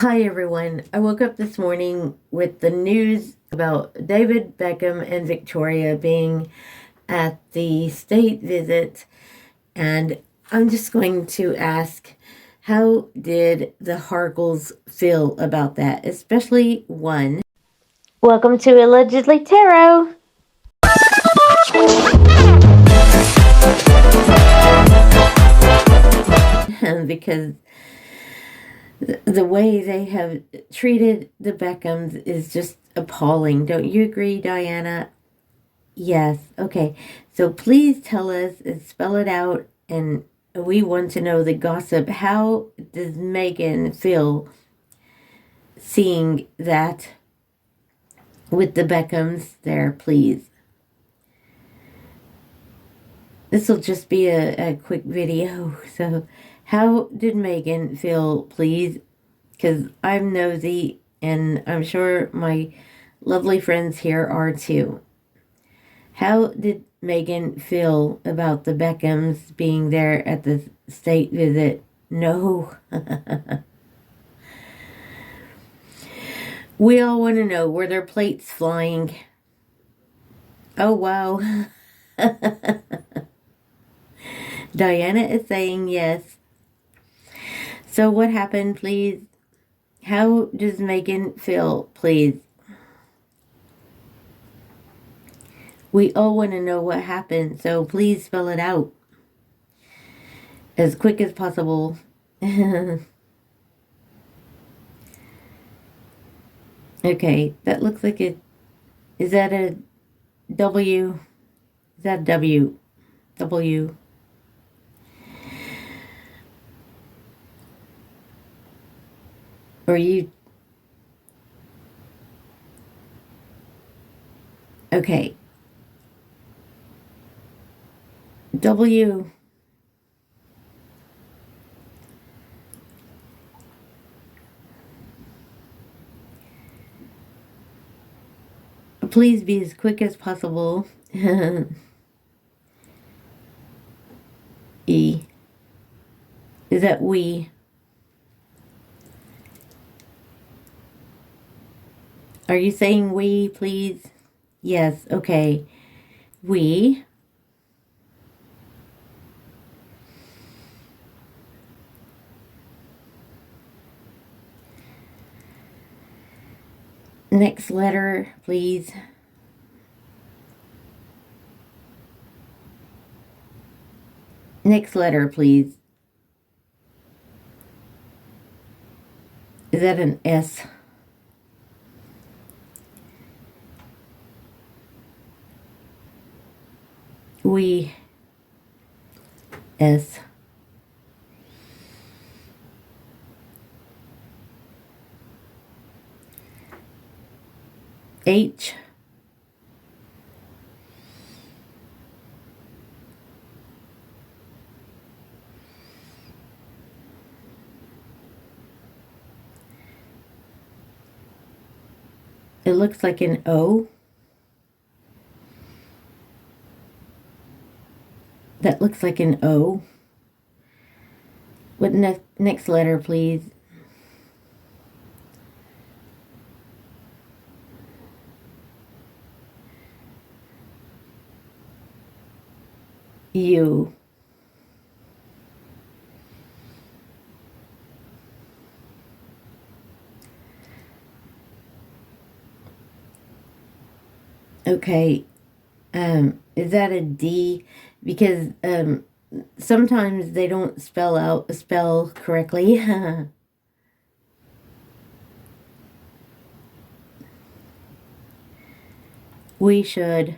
Hi everyone. I woke up this morning with the news about David Beckham and Victoria being at the state visit, and I'm just going to ask, how did the Harkles feel about that? Especially one. Welcome to Allegedly Tarot. Because the way they have treated the Beckhams is just appalling. Don't you agree, Diana? Yes. Okay. So please tell us and spell it out. And we want to know the gossip. How does Meghan feel seeing that with the Beckhams there, please? This will just be a quick video. So, how did Meghan feel, please? Because I'm nosy, and I'm sure my lovely friends here are too. How did Meghan feel about the Beckhams being there at the state visit? No. We all want to know, were there plates flying? Oh, wow. Diana is saying yes. So what happened, please? How does Meghan feel, please? We all want to know what happened, so please spell it out as quick as possible. Okay, that looks like it. Is that a W? Is that W? W? Or you? Okay. W. Please be as quick as possible. E. Is that we? Are you saying we, please? Yes, okay. We. Next letter, please. Next letter, please. Is that an S? We. S. H. It looks like an O. That looks like an O. What next letter, please? U. Okay. Is that a D? Because sometimes they don't spell correctly. We should.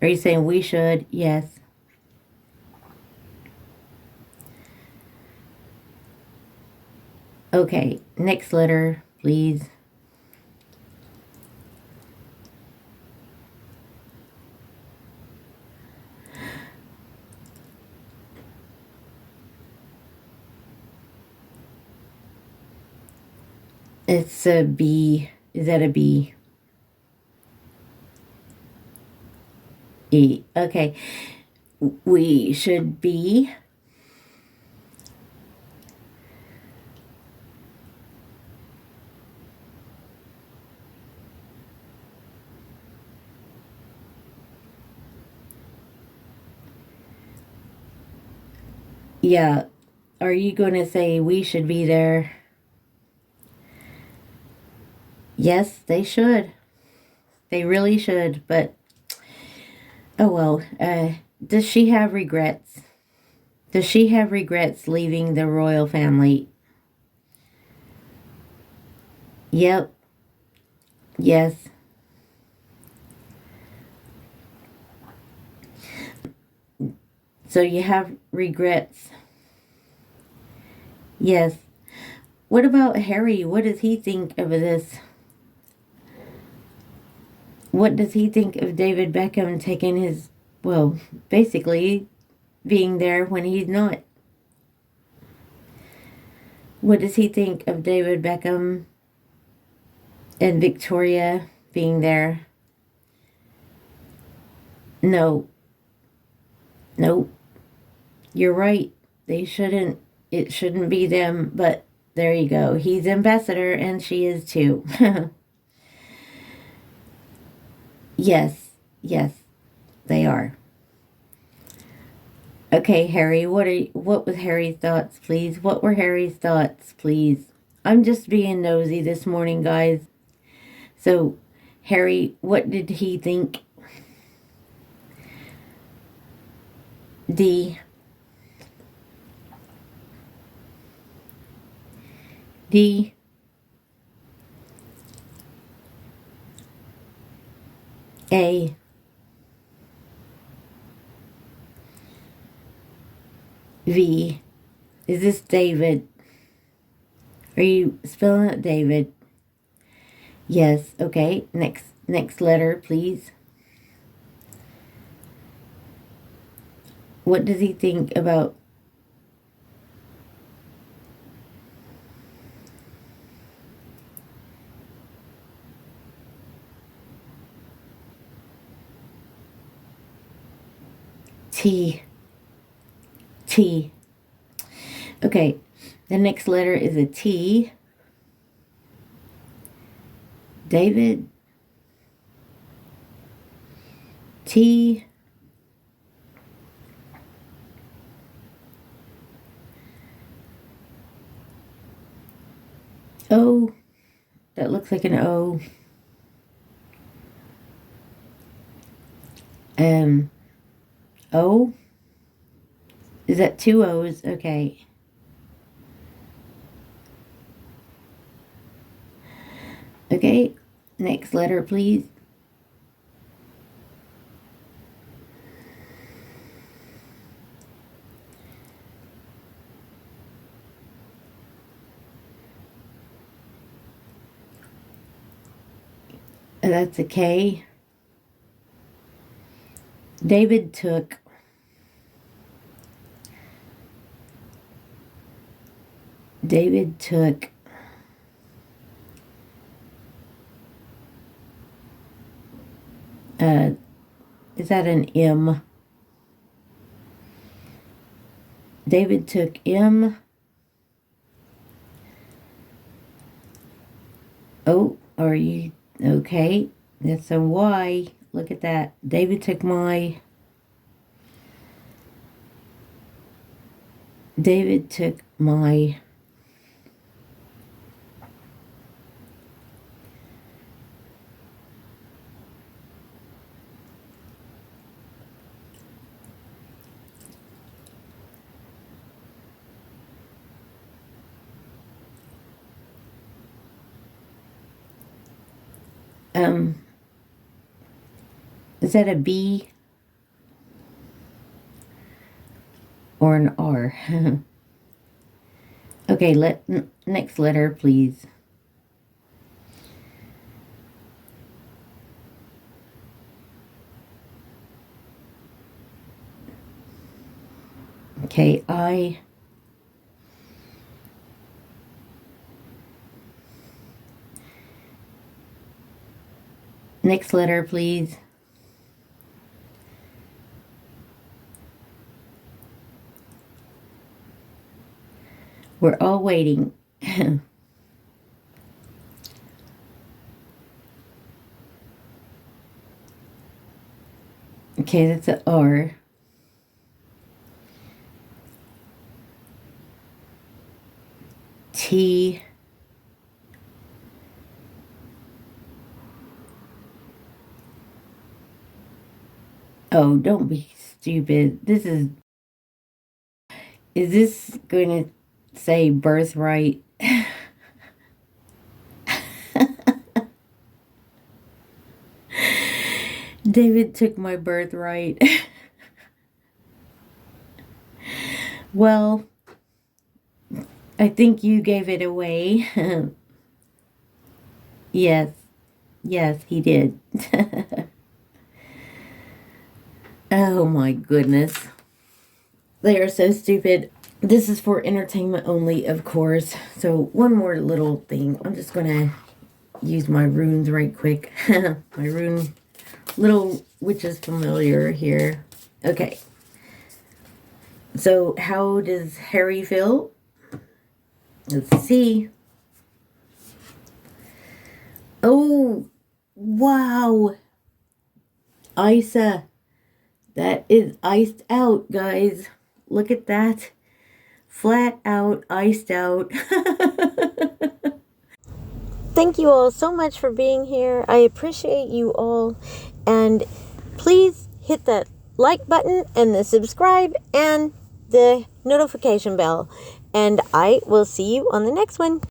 Are you saying we should? Yes. Okay. Next letter, please. It's a B. Is that a B? E. Okay. We should be. Yeah. Are you going to say we should be there? Yes, they should. They really should. But, oh well. Does she have regrets? Does she have regrets leaving the royal family? Yep. Yes. So you have regrets. Yes. What about Harry? What does he think of this? What does he think of David Beckham taking his, well, basically being there when he's not? What does he think of David Beckham and Victoria being there? No. No. You're right. They shouldn't, it shouldn't be them, but there you go. He's ambassador and she is too. Yes. Yes, they are. Okay, Harry, what was Harry's thoughts, please? What were Harry's thoughts, please? I'm just being nosy this morning, guys. So, Harry, what did he think? D. D. A. V. Is this David? Are you spelling it David? Yes, okay. Next letter, please. What does he think about T? T. Okay, the next letter is a T. David. T. O. That looks like an O. O. Is that two O's? Okay. Okay. Next letter, please. That's a K. David took. David took. Is that an M? David took M. Oh, are you okay? That's a Y. Look at that. David took my. David took my. Is that a B or an R? Okay, next letter, please. Okay, I. Next letter, please. We're all waiting. Okay, that's an R. T. Oh, don't be stupid. Is this going to say birthright? David took my birthright. Well, I think you gave it away. Yes, yes, he did. Oh my goodness. They are so stupid. This is for entertainment only, of course. So one more little thing. I'm just going to use my runes right quick. My rune little witch's familiar here. Okay. So how does Harry feel? Let's see. Oh, wow. Isa. That is iced out, guys. Look at that. Flat out, iced out. Thank you all so much for being here. I appreciate you all. And please hit that like button and the subscribe and the notification bell. And I will see you on the next one.